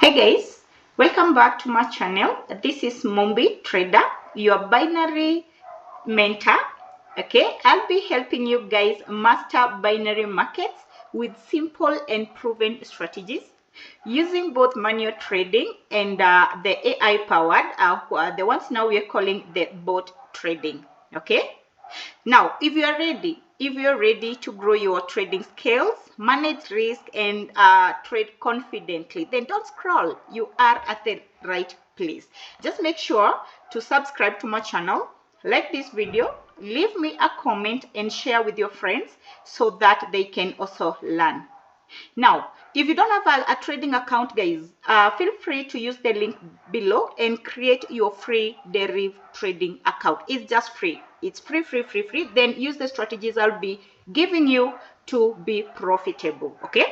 Hey guys, welcome back to my channel. This is Mombi Trader, your binary mentor. Okay, I'll be helping you guys master binary markets with simple and proven strategies using both manual trading and the AI powered, the ones now we are calling the bot trading. Okay. Now, if you're ready to grow your trading skills, manage risk, and trade confidently, then don't scroll. You are at the right place. Just make sure to subscribe to my channel, like this video, leave me a comment, and share with your friends so that they can also learn. Now, if you don't have a trading account, guys, feel free to use the link below and create your free Deriv trading account. It's just free. It's free. Then use the strategies I'll be giving you to be profitable. Okay,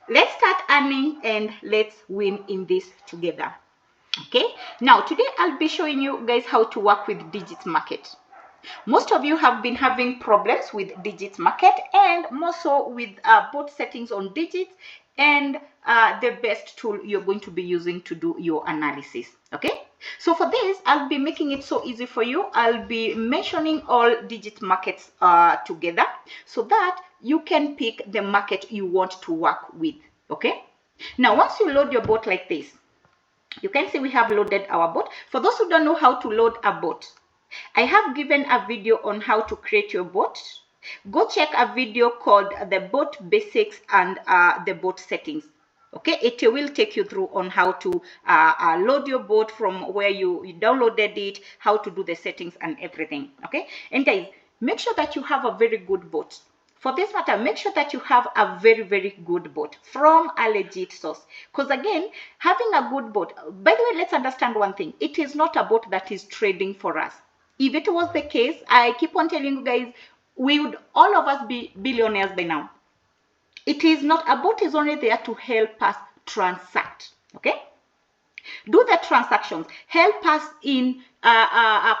let's start earning and let's win in this together. Okay, now today I'll be showing you guys how to work with digits market. Most of you have been having problems with digits market and more so with both settings on digits and the best tool you're going to be using to do your analysis. Okay, so for this I'll be making it so easy for you. I'll be mentioning all digit markets together so that you can pick the market you want to work with. Okay, now once you load your bot like this, you can see we have loaded our bot. For those who don't know how to load a bot, I have given a video on how to create your bot. Go check a video called the bot basics and the bot settings. Okay, it will take you through on how to load your bot from where you downloaded it, how to do the settings and everything. Okay, and guys, make sure that you have a very good bot. For this matter, make sure that you have a very good bot from a legit source. Because again, having a good bot, by the way, let's understand one thing. It is not a bot that is trading for us. If it was the case, I keep on telling you guys, we would all of us be billionaires by now. It is not, a bot is only there to help us transact. Okay, do the transactions, help us in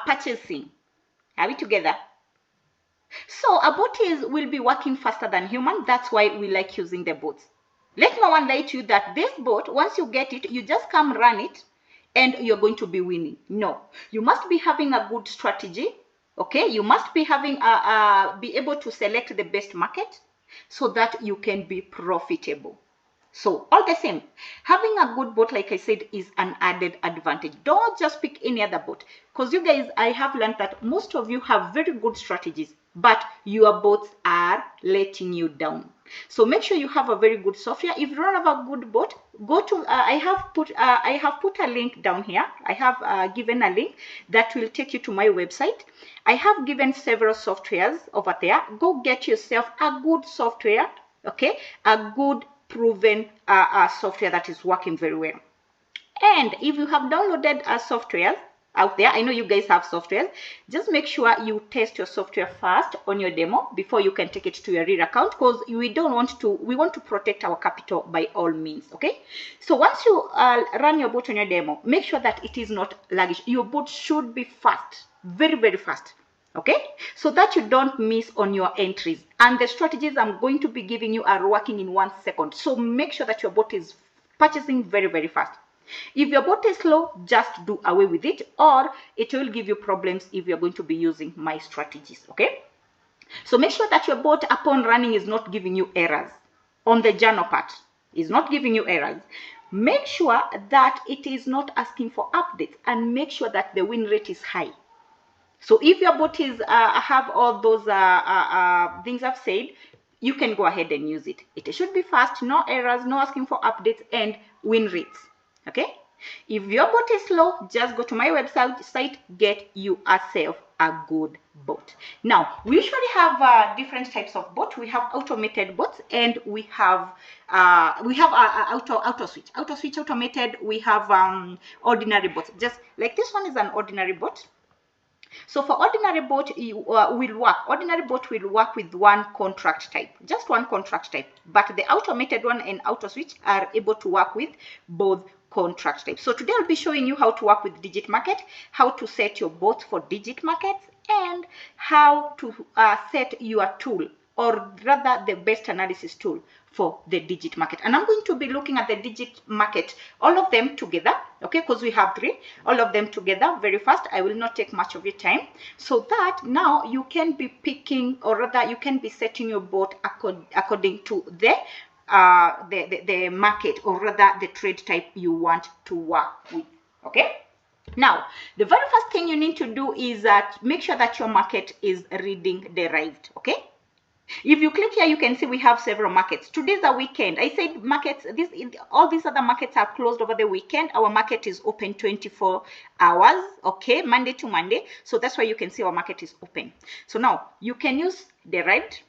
purchasing. Are we together? So a bot will be working faster than human. That's why we like using the bots. Let no one lie to you that this bot, once you get it, you just come run it and you're going to be winning. No, you must be having a good strategy. Okay, you must be having be able to select the best market so that you can be profitable. So all the same, having a good bot, like I said, is an added advantage. Don't just pick any other bot, because you guys, I have learned that most of you have very good strategies, but your bots are letting you down. So make sure you have a very good software. If you don't have a good bot, go to I have put a link down here. I have given a link that will take you to my website. I have given several softwares over there. Go get yourself a good software. Okay, a good proven software that is working very well. And if you have downloaded software out there, I know you guys have software, just make sure you test your software first on your demo before you can take it to your real account, because we want to protect our capital by all means. Okay, so once you run your bot on your demo, make sure that it is not sluggish. Your bot should be fast, very fast. Okay, so that you don't miss on your entries, and the strategies I'm going to be giving you are working in 1 second. So make sure that your bot is purchasing very fast. If your bot is slow, just do away with it, or it will give you problems if you're going to be using my strategies. Okay, so make sure that your bot upon running is not giving you errors. On the journal part, is not giving you errors. Make sure that it is not asking for updates, and make sure that the win rate is high. So if your bot is have all those things I've said, you can go ahead and use it. It should be fast, no errors, no asking for updates, and win rates. Okay, if your bot is slow, just go to my website, get yourself a good bot. Now, we usually have different types of bot. We have automated bots, and we have auto switch automated. We have ordinary bots. Just like this one is an ordinary bot. So for ordinary bot, ordinary bot will work with one contract type, just one contract type. But the automated one and auto switch are able to work with both contract types. So today I'll be showing you how to work with digit market, how to set your bot for digit markets, and how to set your tool or rather the best analysis tool for the digit market. And I'm going to be looking at the digit market, all of them together, okay, because we have 3, all of them together very fast. I will not take much of your time, so that now you can be picking, or rather you can be setting your bot according to the market, or rather the trade type you want to work with. Okay, now the very first thing you need to do is make sure that your market is reading derived. Okay, if you click here, you can see we have several markets. Today's a weekend. I said markets, all these other markets are closed over the weekend. Our market is open 24 hours, okay, Monday to Monday. So that's why you can see our market is open. So now you can use derived,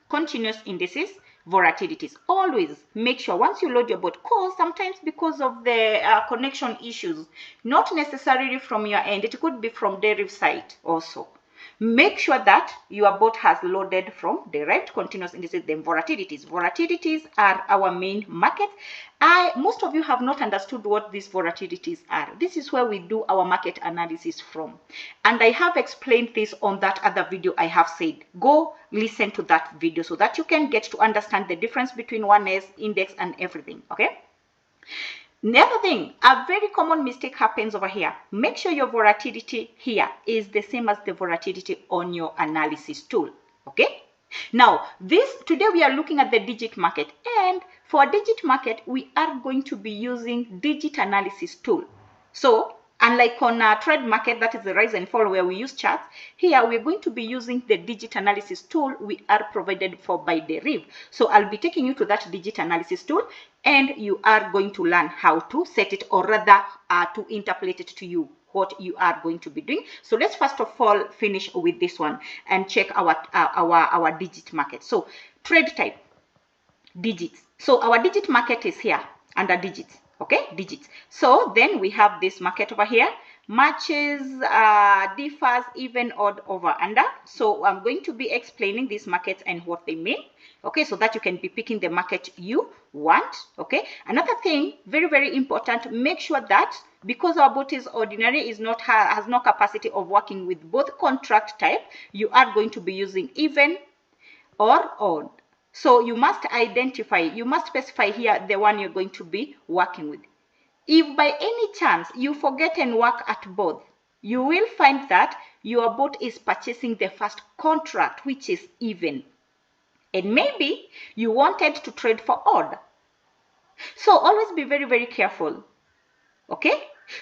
continuous indices, volatilities. Always make sure once you load your bot, because sometimes because of the connection issues, not necessarily from your end, it could be from Deriv site also. Make sure that your bot has loaded from derived, continuous indices, then volatilities. Volatilities are our main market. Most of you have not understood what these volatilities are. This is where we do our market analysis from. And I have explained this on that other video I have said. Go listen to that video so that you can get to understand the difference between 1S, index, and everything, okay? The other thing, a very common mistake happens over here. Make sure your volatility here is the same as the volatility on your analysis tool. Okay? Now, today we are looking at the digit market, and for a digit market, we are going to be using digit analysis tool. So, unlike on a trade market, that is the rise and fall where we use charts, here we're going to be using the digit analysis tool we are provided for by Deriv. So I'll be taking you to that digit analysis tool, and you are going to learn how to set it, or rather to interpolate it to you, what you are going to be doing. So let's first of all finish with this one and check our digit market. So trade type, digits. So our digit market is here under digits. Okay, digits. So then we have this market over here, matches, differs, even, odd, over, under. So I'm going to be explaining these markets and what they mean. Okay, so that you can be picking the market you want. Okay, another thing, very, very important, make sure that because our bot is ordinary, has no capacity of working with both contract type, you are going to be using even or odd. So you must identify, you must specify here the one you're going to be working with. If by any chance you forget and work at both, you will find that your bot is purchasing the first contract, which is even. And maybe you wanted to trade for odd. So always be very, very careful. Okay?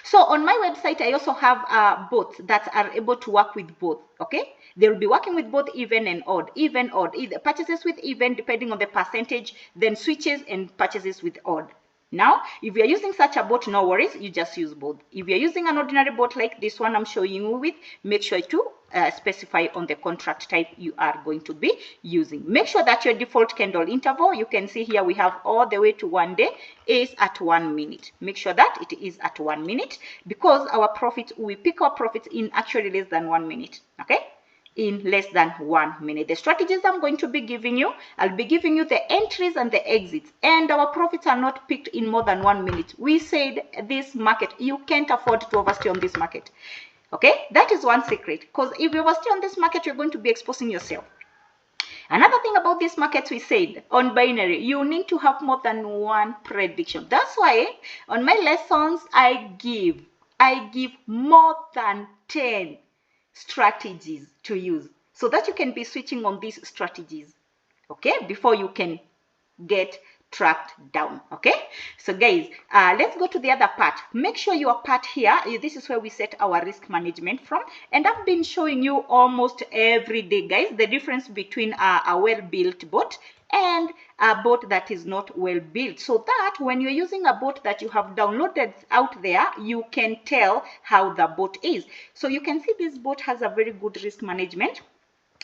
So on my website, I also have bots that are able to work with both. Okay? They will be working with both even and odd. Even, odd. Either purchases with even depending on the percentage, then switches and purchases with odd. Now, if you're using such a bot, no worries, you just use both. If you're using an ordinary bot like this one I'm showing you with, make sure to specify on the contract type you are going to be using. Make sure that your default candle interval, you can see here we have all the way to 1 day, is at 1 minute. Make sure that it is at 1 minute, because our profits, we pick our profits in actually less than 1 minute. Okay? In less than 1 minute. The strategies I'm going to be giving you, I'll be giving you the entries and the exits, and our profits are not picked in more than 1 minute. We said this market, you can't afford to overstay on this market. Okay, that is one secret, because if you overstay on this market, you're going to be exposing yourself. Another thing about this market, we said on binary, you need to have more than one prediction. That's why on my lessons, I give more than 10 strategies to use, so that you can be switching on these strategies, okay, before you can get tracked down. Okay, so guys, let's go to the other part. Make sure your part here, this is where we set our risk management from, and I've been showing you almost every day, guys, the difference between a well-built bot and a bot that is not well built, so that when you're using a bot that you have downloaded out there, you can tell how the bot is. So you can see this bot has a very good risk management.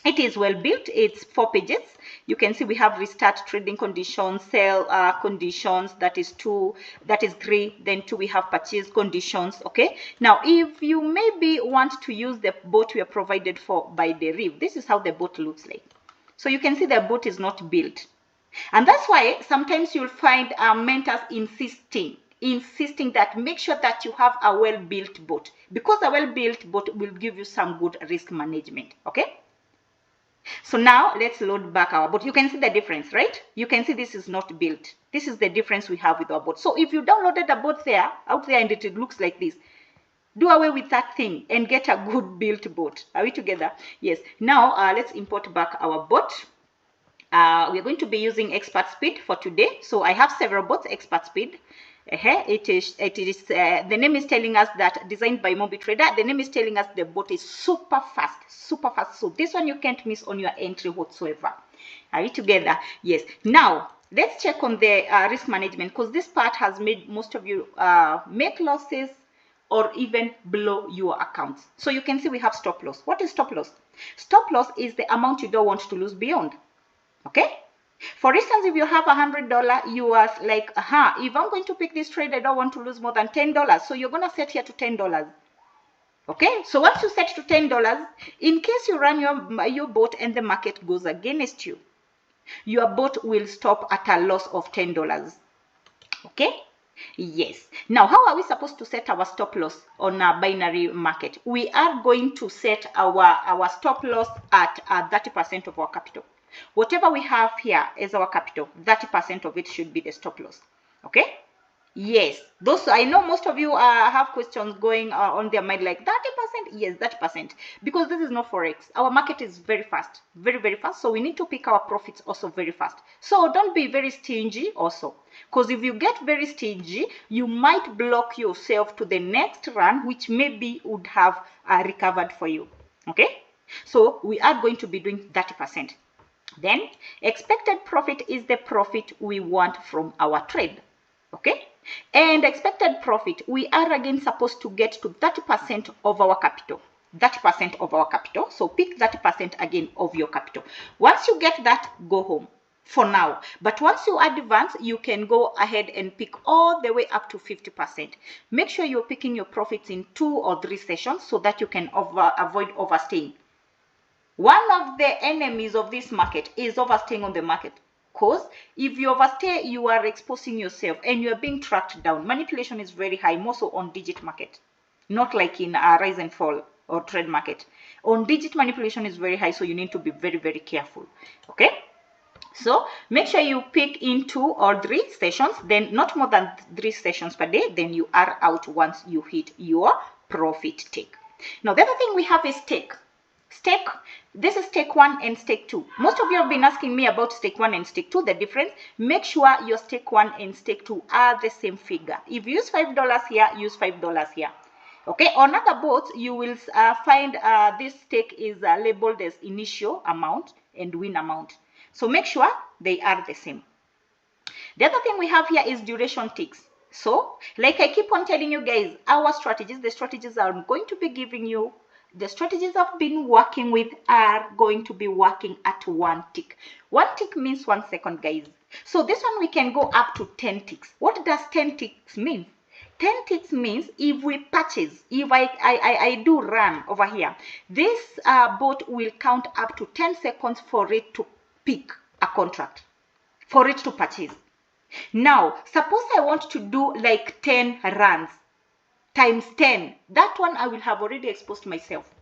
It is well built. It's 4 pages. You can see we have restart trading conditions, sell conditions, that is 2, that is 3, then 2 we have purchase conditions. Okay, now if you maybe want to use the bot we are provided for by Deriv, this is how the bot looks like. So you can see the bot is not built, and that's why sometimes you'll find mentors insisting that make sure that you have a well-built bot, because a well-built bot will give you some good risk management. Okay, So now let's load back our bot. You can see the difference, right? You can see this is not built. This is the difference we have with our bot. So if you downloaded a bot out there and it looks like this, do away with that thing and get a good built bot. Are we together? Yes. Now let's import back our bot. We're going to be using expert speed for today. So I have several bots, expert speed. The name is telling us that designed by Mombi Trader. The name is telling us the bot is super fast, super fast. So this one you can't miss on your entry whatsoever. Are we together? Yes. Now let's check on the risk management, because this part has made most of you make losses or even blow your accounts. So you can see we have stop loss. What is stop loss? Stop loss is the amount you don't want to lose beyond. Okay. For instance, if you have $100, you are like, if I'm going to pick this trade, I don't want to lose more than $10. So you're going to set here to $10. Okay. So once you set to $10, in case you run your bot and the market goes against you, your bot will stop at a loss of $10. Okay. Yes. Now, how are we supposed to set our stop loss on a binary market? We are going to set our stop loss at 30% of our capital. Whatever we have here is our capital. 30% of it should be the stop loss. Okay. Yes. Those, I know most of you have questions going on their mind like 30%. Yes, 30%. Because this is not Forex. Our market is very fast. Very, very fast. So we need to pick our profits also very fast. So don't be very stingy also. Because if you get very stingy, you might block yourself to the next run, which maybe would have recovered for you. Okay. So we are going to be doing 30%. Then expected profit is the profit we want from our trade. Okay. And expected profit, we are again supposed to get to 30% of our capital. 30% of our capital. So pick 30% again of your capital. Once you get that, go home for now. But once you advance, you can go ahead and pick all the way up to 50%. Make sure you're picking your profits in 2 or 3 sessions so that you can avoid overstaying. One of the enemies of this market is overstaying on the market. Because if you overstay, you are exposing yourself and you are being tracked down. Manipulation is very high, more so on digit market. Not like in a rise and fall or trade market. On digit, manipulation is very high, so you need to be very, very careful. Okay? So make sure you pick in 2 or 3 sessions, then not more than 3 sessions per day, then you are out once you hit your profit take. Now, the other thing we have is stake. Stake, this is stake 1 and stake 2. Most of you have been asking me about stake 1 and stake 2, the difference. Make sure your stake 1 and stake 2 are the same figure. If you use $5 here, use $5 here. Okay, on other boats, you will find this stake is labeled as initial amount and win amount. So make sure they are the same. The other thing we have here is duration ticks. So, like I keep on telling you guys, our strategies, the strategies I'm going to be giving you, the strategies I've been working with are going to be working at 1 tick. 1 tick means 1 second, guys. So this one we can go up to 10 ticks. What does 10 ticks mean? 10 ticks means if we purchase, if I do run over here, this bot will count up to 10 seconds for it to pick a contract, for it to purchase. Now, suppose I want to do like 10 runs. Times 10, that one I will have already exposed myself.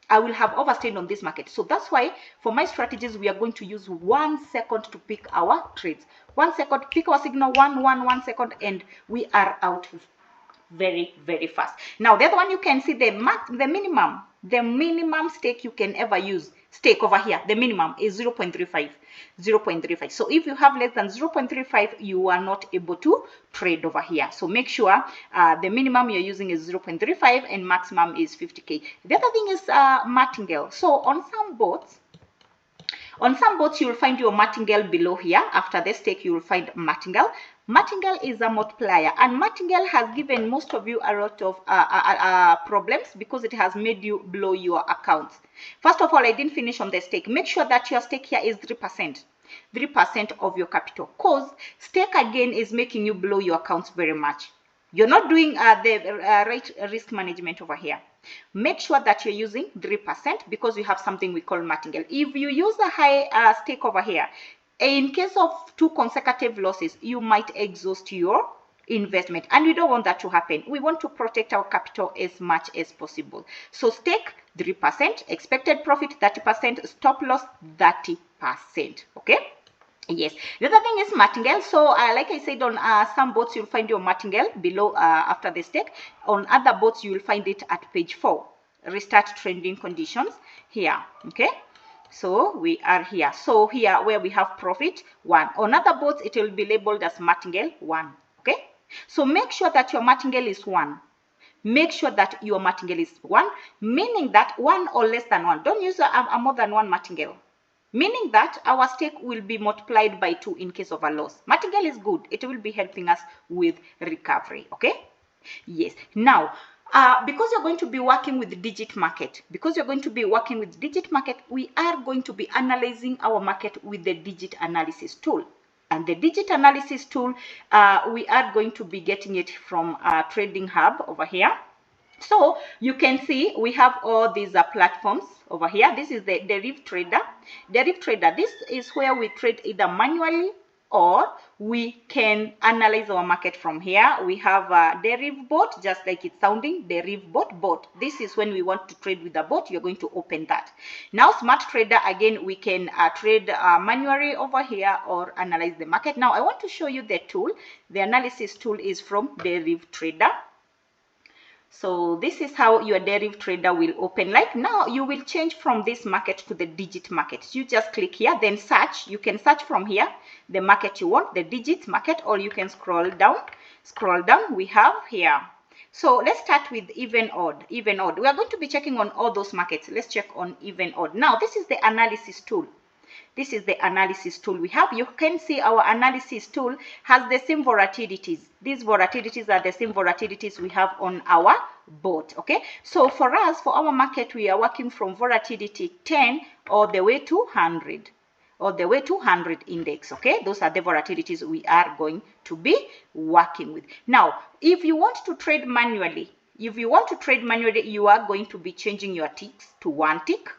I will have overstayed on this market. So that's why for my strategies, we are going to use 1 second to pick our trades. 1 second, pick our signal, 1 second, and we are out very, very fast. Now, the other one you can see the minimum stake you can ever use. Stake over here, the minimum is 0.35. 0.35. So if you have less than 0.35, you are not able to trade over here. So make sure the minimum you're using is 0.35 and maximum is 50K. The other thing is martingale. So on some boats, you will find your martingale below here. After the stake, you will find martingale. Martingale is a multiplier, and martingale has given most of you a lot of problems because it has made you blow your accounts. First of all, I didn't finish on the stake. Make sure that your stake here is 3%. 3% of your capital. Because stake again is making you blow your accounts very much. You're not doing the right risk management over here. Make sure that you're using 3% because you have something we call martingale. If you use a high stake over here, in case of 2 consecutive losses, you might exhaust your investment, and we don't want that to happen. We want to protect our capital as much as possible. So stake 3%, expected profit 30%, stop loss 30%. Okay. Yes, the other thing is martingale. So like I said, on some boats you'll find your martingale below after the stake. On other boats you will find it at page 4, restart trading conditions here. Okay, so we are here. So here where we have profit 1. On other boats it will be labeled as martingale 1. Okay, so make sure that your martingale is 1. Make sure that your martingale is 1, meaning that 1 or less than 1. Don't use a more than 1 martingale, meaning that our stake will be multiplied by 2 in case of a loss. Martingale is good. It will be helping us with recovery. Okay. Yes. Now, because you're going to be working with digit market, we are going to be analyzing our market with the digit analysis tool. And the digit analysis tool, we are going to be getting it from Trading Hub over here. So you can see we have all these platforms over here. This is the Deriv Trader. Deriv Trader, this is where we trade either manually or we can analyze our market from here. We have a Deriv bot, just like it's sounding, Deriv bot. This is when we want to trade with the bot. You're going to open that. Now Smart Trader, again, we can trade manually over here or analyze the market. Now I want to show you the tool. The analysis tool is from Deriv Trader. So this is how your Deriv Trader will open. Like now you will change from this market to the digit market. You just click here, then search. You can search from here the market you want, the digit market, or you can scroll down. We have here. So let's start with even odd. We are going to be checking on all those markets. Let's check on even odd. Now this is the analysis tool. This is the analysis tool we have. You can see our analysis tool has the same volatilities. These volatilities are the same volatilities we have on our bot. Okay, so for us, for our market, we are working from volatility 10 all the way to 100. Or the way to 100 index. Okay, those are the volatilities we are going to be working with. Now, if you want to trade manually, you are going to be changing your ticks to 1 tick.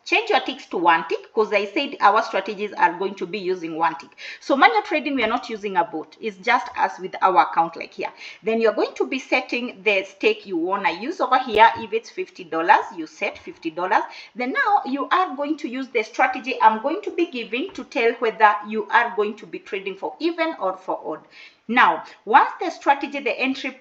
Change your ticks to 1 tick, because I said our strategies are going to be using 1 tick. So manual trading, we are not using a bot. It's just us with our account like here. Then you're going to be setting the stake you want to use over here. If it's $50, you set $50. Then now you are going to use the strategy I'm going to be giving to tell whether you are going to be trading for even or for odd. Now, once the strategy,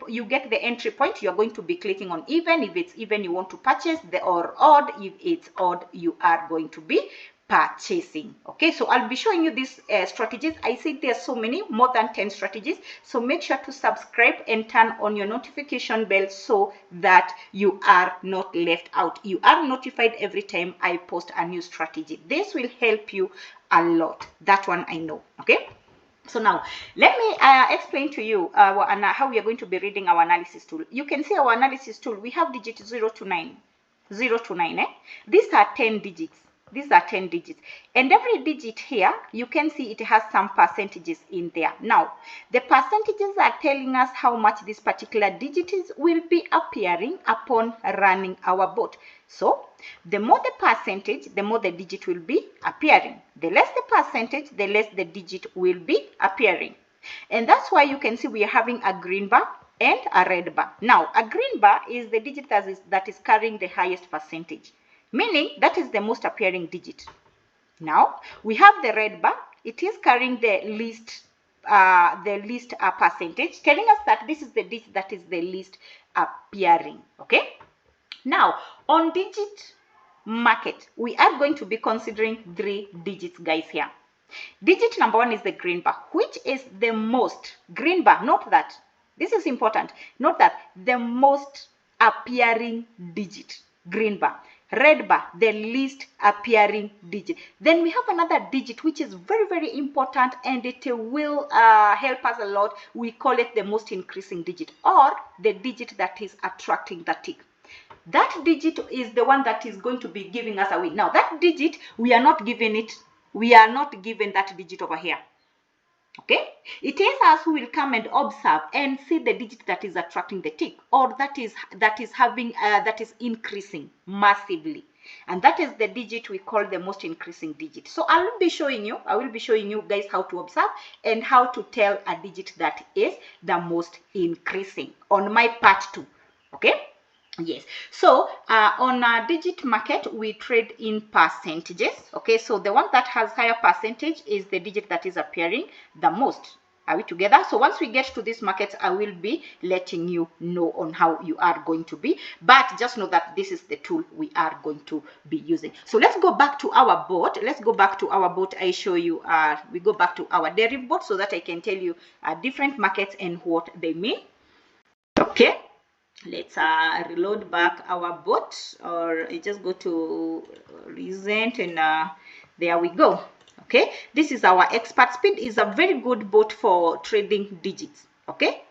you get the entry point, you're going to be clicking on even. If it's even, you want to purchase, or odd. If it's odd, you are going to be purchasing. Okay, so I'll be showing you these strategies. I said there's so many, more than 10 strategies. So make sure to subscribe and turn on your notification bell so that you are not left out. You are notified every time I post a new strategy. This will help you a lot. That one I know. Okay. So now, let me explain to you how we are going to be reading our analysis tool. You can see our analysis tool. We have digits 0 to 9. 0 to 9. These are 10 digits. These are 10 digits. And every digit here, you can see it has some percentages in there. Now, the percentages are telling us how much this particular digit will be appearing upon running our bot. So, the more the percentage, the more the digit will be appearing. The less the percentage, the less the digit will be appearing. And that's why you can see we are having a green bar and a red bar. Now, a green bar is the digit that is carrying the highest percentage, meaning that is the most appearing digit. Now, we have the red bar. It is carrying the least percentage, telling us that this is the digit that is the least appearing. Okay. Now, on digit market, we are going to be considering 3 digits, guys, here. Digit number 1 is the green bar, which is the most green bar. Note that. This is important. Note that the most appearing digit, green bar. Red bar, the least appearing digit. Then we have another digit which is very, very important, and it will help us a lot. We call it the most increasing digit, or the digit that is attracting the tick. That digit is the one that is going to be giving us a win. Now, that digit, we are not given it. We are not given that digit over here. Okay, it is us who will come and observe and see the digit that is attracting the tick, or that is increasing massively. and that is the digit we call the most increasing digit. So I will be showing you guys how to observe and how to tell a digit that is the most increasing on my part 2. Okay. Yes, so on a digit market we trade in percentages. Okay, so the one that has higher percentage is the digit that is appearing the most. Are we together? So once we get to this market, I will be letting you know on how you are going to be, but just know that this is the tool we are going to be using. So let's go back to our board. I show you, we go back to our Deriv board so that I can tell you different markets and what they mean. Okay, let's reload back our bot, or just go to recent, and there we go. Okay, this is our expert speed. Is a very good bot for trading digits. Okay,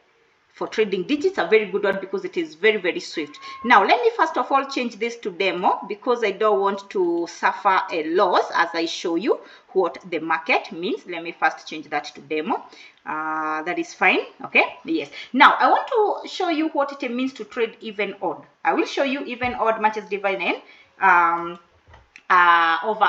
for trading digits, a very good one because it is very, very swift. Now let me first of all change this to demo because I don't want to suffer a loss as I show you what the market means. Let me first change that to demo. That is fine. Okay, yes. Now I want to show you what it means to trade even odd. I will show you even odd matches divided over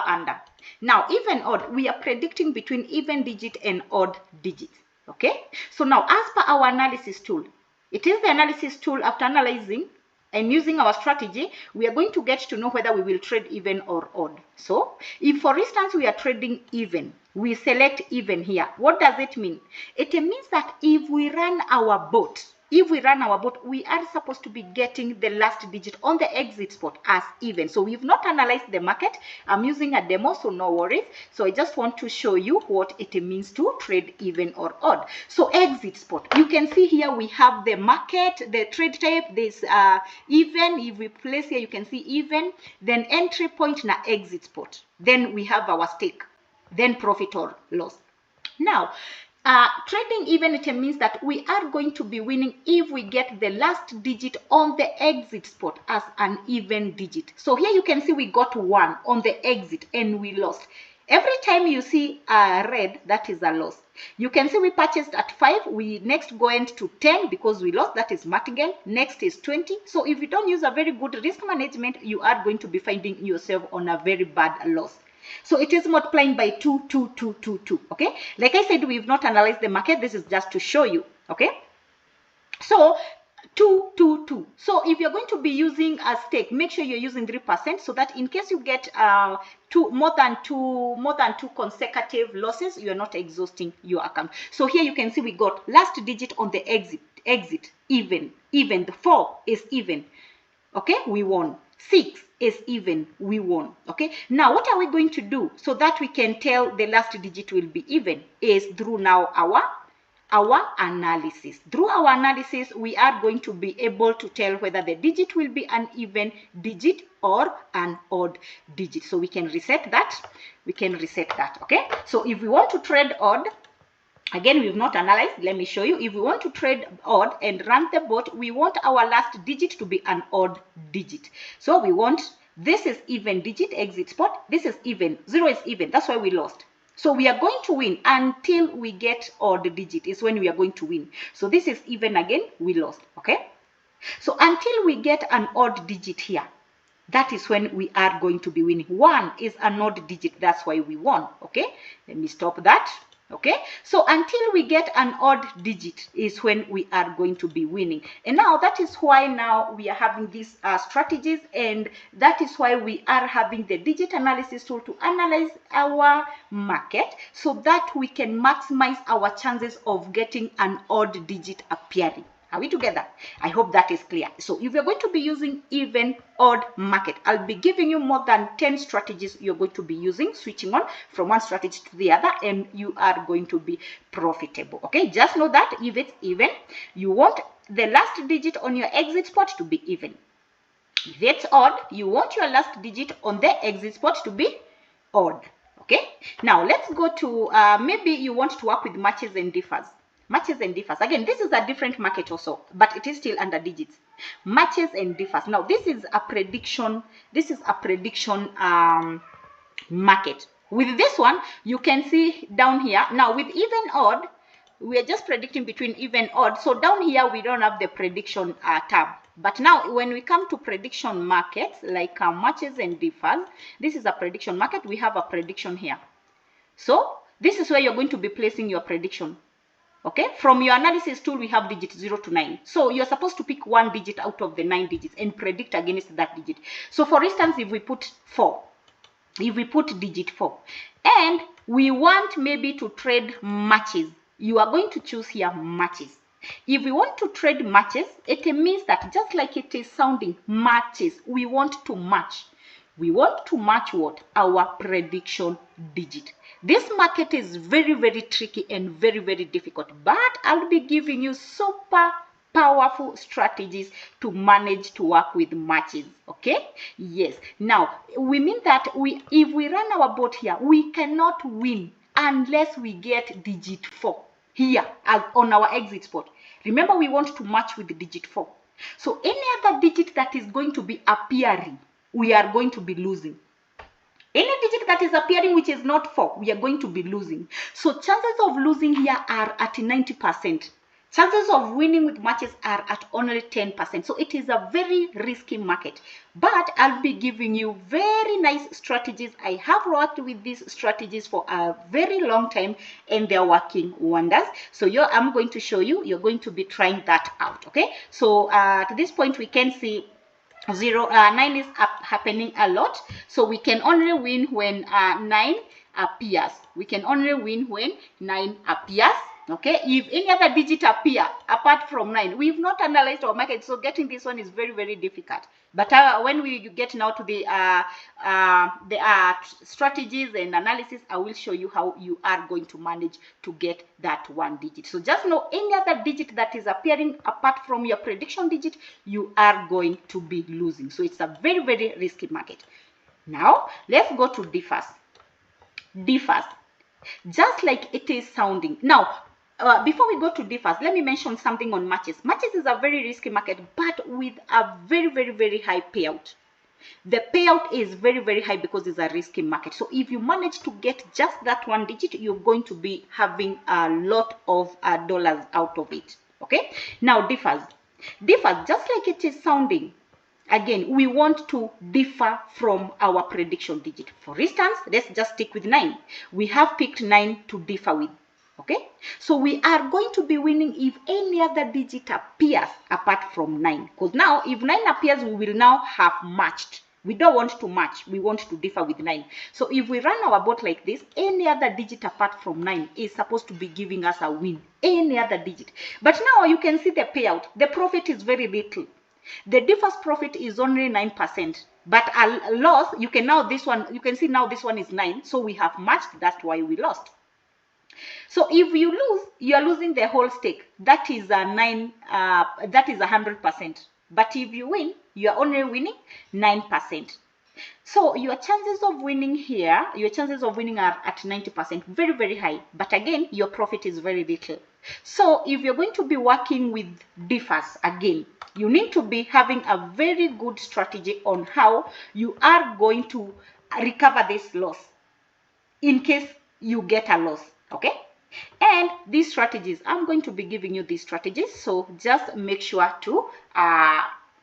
under. Now even odd, we are predicting between even digit and odd digits. Okay, so now as per our analysis tool, it is the analysis tool. After analyzing and using our strategy, we are going to get to know whether we will trade even or odd. So if for instance we are trading even, we select even here. What does it mean? It means that if we run our bot, we are supposed to be getting the last digit on the exit spot as even. So we've not analyzed the market. I'm using a demo, so no worries. So I just want to show you what it means to trade even or odd. So exit spot, you can see here we have the market, the trade type, this even. If we place here, you can see even, then entry point na exit spot. Then we have our stake, then profit or loss. Now, trading even, it means that we are going to be winning if we get the last digit on the exit spot as an even digit. So here you can see we got 1 on the exit and we lost. Every time you see red, that is a loss. You can see we purchased at 5. We next go into 10 because we lost. That is martingale. Next is 20. So if you don't use a very good risk management, you are going to be finding yourself on a very bad loss. So it is multiplying by 2, 2, 2, 2, 2. Okay, like I said, we've not analyzed the market. This is just to show you. Okay, so 2, 2, 2. So if you're going to be using a stake, make sure you're using 3%, so that in case you get more than two consecutive losses, you're not exhausting your account. So here you can see we got last digit on the exit even. The 4 is even. Okay, we won. 6 is even, we won. Okay, now what are we going to do so that we can tell the last digit will be even? Is through now our analysis. Through our analysis, we are going to be able to tell whether the digit will be an even digit or an odd digit. So we can reset that. Okay, so if we want to trade odd, again, we've not analyzed. Let me show you. If we want to trade odd and run the bot, we want our last digit to be an odd digit. So we want, this is even digit, exit spot. This is even. 0 is even. That's why we lost. So we are going to win until we get odd digit is when we are going to win. So this is even again, we lost. Okay. So until we get an odd digit here, that is when we are going to be winning. 1 is an odd digit. That's why we won. Okay. Let me stop that. Okay, so until we get an odd digit is when we are going to be winning. And now that is why now we are having these strategies, and that is why we are having the digit analysis tool to analyze our market so that we can maximize our chances of getting an odd digit appearing. Are we together? I hope that is clear. So if you're going to be using even odd market, I'll be giving you more than 10 strategies you're going to be using, switching on from one strategy to the other, and you are going to be profitable. Okay, just know that if it's even, you want the last digit on your exit spot to be even. If it's odd, you want your last digit on the exit spot to be odd. Okay, now let's go to maybe you want to work with matches and differs. Matches and differs. Again, this is a different market also, but it is still under digits. Matches and differs. Now, this is a prediction. This is a prediction market. With this one, you can see down here. Now, with even odd, we are just predicting between even odd. So down here, we don't have the prediction tab. But now when we come to prediction markets like matches and differs, this is a prediction market. We have a prediction here. So this is where you're going to be placing your prediction. Okay, from your analysis tool, we have digit 0 to 9. So you're supposed to pick one digit out of the 9 digits and predict against that digit. So for instance, if we put 4, if we put digit 4, and we want maybe to trade matches, you are going to choose here matches. If we want to trade matches, it means that just like it is sounding matches, we want to match. We want to match what? Our prediction digit. This market is very, very tricky and very, very difficult, but I'll be giving you super powerful strategies to manage to work with matches. Okay, yes. Now we mean that if we run our bot here, we cannot win unless we get digit 4 here as on our exit spot. Remember, we want to match with the digit 4. So any other digit that is going to be appearing, we are going to be losing. Any digit that is appearing which is not 4, we are going to be losing. So chances of losing here are at 90%. Chances of winning with matches are at only 10%. So it is a very risky market. But I'll be giving you very nice strategies. I have worked with these strategies for a very long time and they're working wonders. So I'm going to show you. You're going to be trying that out. Okay. So at this point we can see 9 is happening a lot. So we can only win when 9 appears. We can only win when 9 appears. Okay, if any other digit appear apart from 9, we've not analyzed our market, so getting this one is very, very difficult. But when we get now to the strategies and analysis, I will show you how you are going to manage to get that one digit. So just know any other digit that is appearing apart from your prediction digit, you are going to be losing. So it's a very, very risky market. Now let's go to differs. Differs, just like it is sounding. Now before we go to differs, let me mention something on matches. Matches is a very risky market, but with a very, very, very high payout. The payout is very, very high because it's a risky market. So if you manage to get just that one digit, you're going to be having a lot of dollars out of it. Okay. Now differs. Differs, just like it is sounding. Again, we want to differ from our prediction digit. For instance, let's just stick with 9. We have picked 9 to differ with. Okay, so we are going to be winning if any other digit appears apart from 9. Because now, if 9 appears, we will now have matched. We don't want to match. We want to differ with 9. So if we run our bot like this, any other digit apart from 9 is supposed to be giving us a win. Any other digit. But now you can see the payout. The profit is very little. The differs profit is only 9%. But a loss, you can see now this one is 9. So we have matched. That's why we lost. So if you lose, you are losing the whole stake. That is a 100%. But if you win, you are only winning 9%. So your chances of winning here, your chances of winning are at 90%, very, very high. But again, your profit is very little. So if you're going to be working with differs again, you need to be having a very good strategy on how you are going to recover this loss in case you get a loss. Okay, and these strategies, I'm going to be giving you these strategies, so just make sure to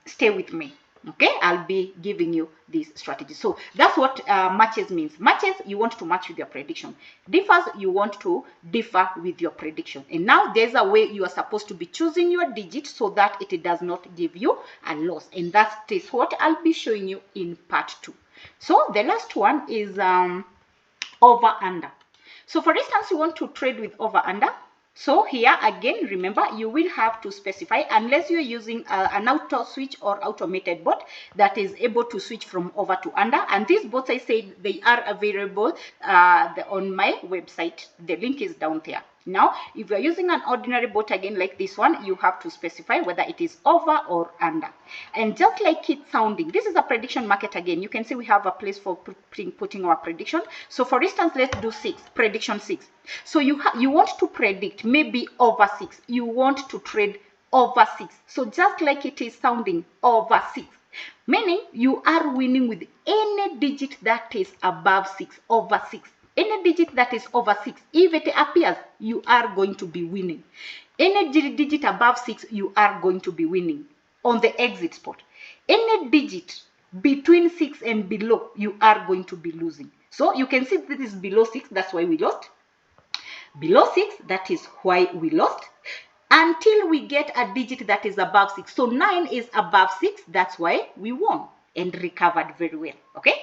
stay with me. Okay, I'll be giving you these strategies. So that's what matches means. Matches, you want to match with your prediction. Differs, you want to differ with your prediction. And now there's a way you are supposed to be choosing your digit so that it does not give you a loss. And that is what I'll be showing you in part 2. So the last one is over under. So for instance, you want to trade with over under. So here again, remember, you will have to specify, unless you're using an auto switch or automated bot that is able to switch from over to under. And these bots, I said, they are available on my website. The link is down there. Now, if you're using an ordinary bot again like this one, you have to specify whether it is over or under. And just like it's sounding, this is a prediction market again. You can see we have a place for putting our prediction. So for instance, let's do 6, prediction 6. So you want to predict maybe over 6. You want to trade over 6. So just like it is sounding, over 6. Meaning you are winning with any digit that is above 6, over 6. Any digit that is over 6, if it appears, you are going to be winning. Any digit above 6, you are going to be winning. on the exit spot. Any digit between 6 and below, you are going to be losing. So you can see this is below 6, that's why we lost. Below 6, that is why we lost. Until we get a digit that is above 6. So 9 is above 6, that's why we won and recovered very well, okay?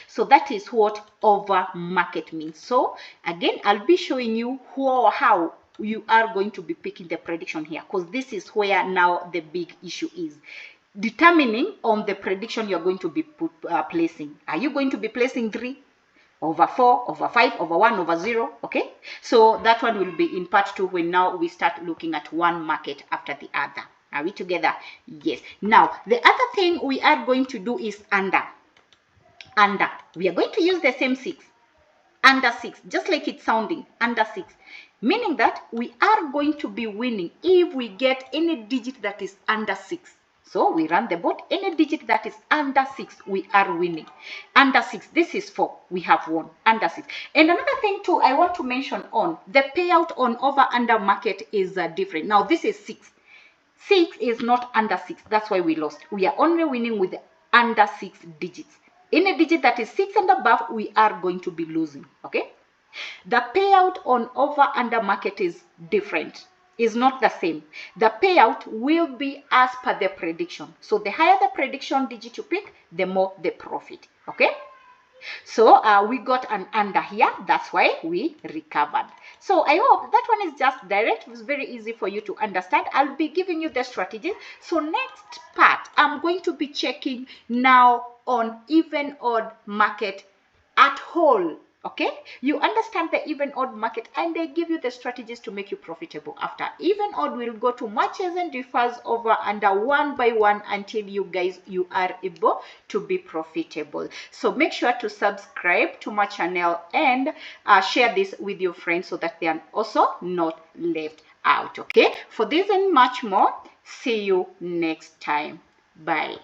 So that is what over market means. So again, I'll be showing you how you are going to be picking the prediction here, because this is where now the big issue is. Determining on the prediction you're going to be placing. Are you going to be placing 3? Over 4, over 5, over 1, over 0, okay? So that one will be in part 2 when now we start looking at one market after the other. Are we together? Yes. Now, the other thing we are going to do is under. Under. We are going to use the same 6. Under 6, just like it's sounding, under 6. Meaning that we are going to be winning if we get any digit that is under 6. So we run the board, any digit that is under 6, we are winning. Under 6, this is 4, we have won, under 6. And another thing too, I want to mention on, the payout on over-under market is different. Now this is 6. 6 is not under 6, that's why we lost. We are only winning with under 6 digits. Any digit that is 6 and above, we are going to be losing, okay? The payout on over-under market is different. Is not the same. The payout will be as per the prediction. So the higher the prediction digit you pick, the more the profit. Okay? So we got an under here. That's why we recovered. So I hope that one is just direct. It's very easy for you to understand. I'll be giving you the strategies. So next part, I'm going to be checking now on even odd market at whole. Okay, you understand the even odd market and they give you the strategies to make you profitable. After even odd, we'll go to matches and differs over under one by one until you are able to be profitable. So make sure to subscribe to my channel and share this with your friends so that they are also not left out. Okay, for this and much more, see you next time. Bye.